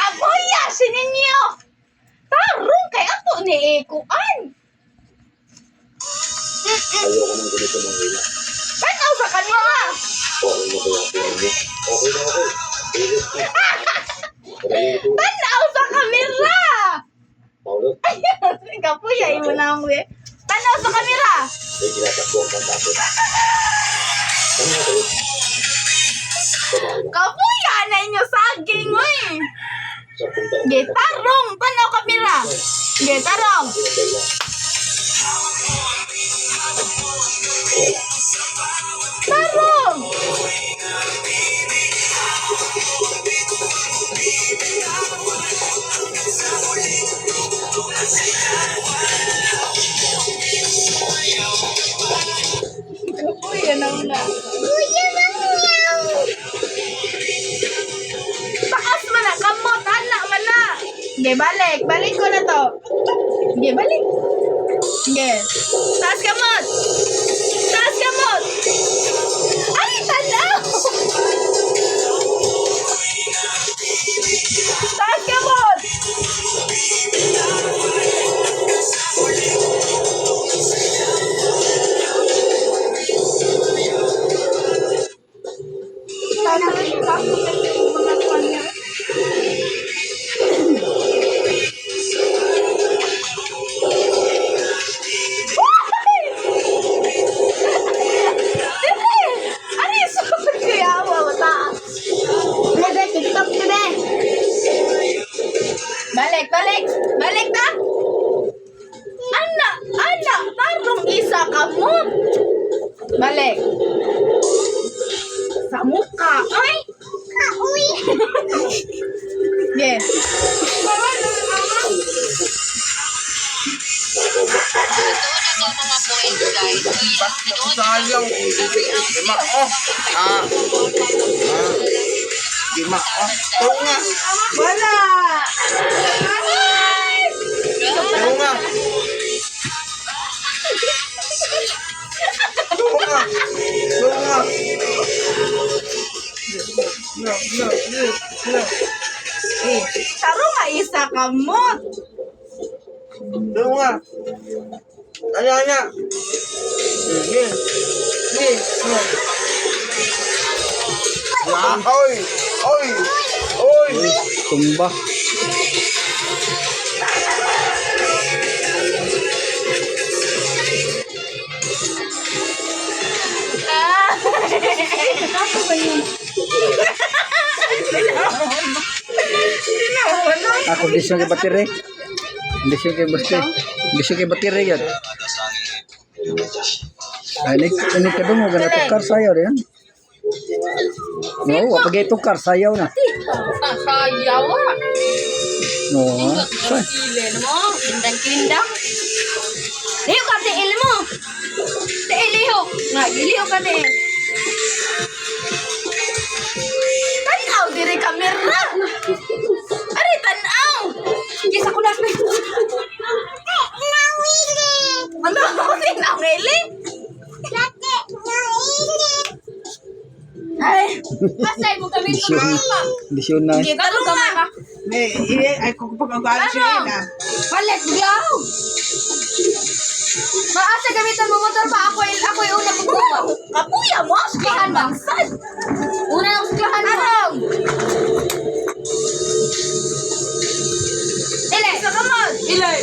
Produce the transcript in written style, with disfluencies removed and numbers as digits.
Aboya, sininyo! Tarong kay ato ni Ekuan! Ayoko nang ganito ng hila. Tanaw sa kanila! Okay na ba yung pinag niyo? Okay na ako. Tanaw sa kamera! Paulo, Ayun, kapuya, mo na ang we. Tanaw sa kamera! may tinatakbo ang tapos. Ano na kayo? Babae na. Kapuya na inyo saging, oy! 10 taon. Gitarong! Tanaw kamera! Gitarong! Pinagay na. Tarong! Kuya na una. Kuya na una. Taas man na, kamot, anak man na. Sige, balik. Balik ko na to. Sige, balik. Sige. Taas kamot. Taas kamot. Ay, tanaw. Taas kamot. Balik, balik, balik ta. Anak, anak, tarong isa ka mo. Balik. Sa mukha, ay. Uy. Yes. Sayang. Lima, oh. Lima, oh. Tawag nga. Wala. Tawag nga. Tawag nga. Tawag nga. No, no, no, no. Tarong nga isa ka mo. Tawag nga. Anya, anya. Sige. Sige. Ya, oy. Oy. Oy. Tumba. Ako ba yun? Ako disyo kay battery. Disyo kay battery. Disyo kay battery yan. Ay, ini kadung mo ganito tukar sayaw rin. No, wapagay tukar sayaw na. Sayaw ah. No. Ilin mo. Kindang-kindang. Liyo ka tiil mo. Tiil liyo. Nga, iliyo ka tiil. Tanaw, diri kamera. Ari, tanaw. Kisa ko na. Ano? Tinawili? Ay, pasay mo kami Disyo. pa. Disyo na. Kita ro ka ka. Ay, kung pag-agali siya na. Palit biyaw. Maasa gamitan mo motor pa ako yung una pagkuha. Kapuya mo, suklahan bangsan. Una ng suklahan mo. Arong. Ile. Sa kamot. Ile.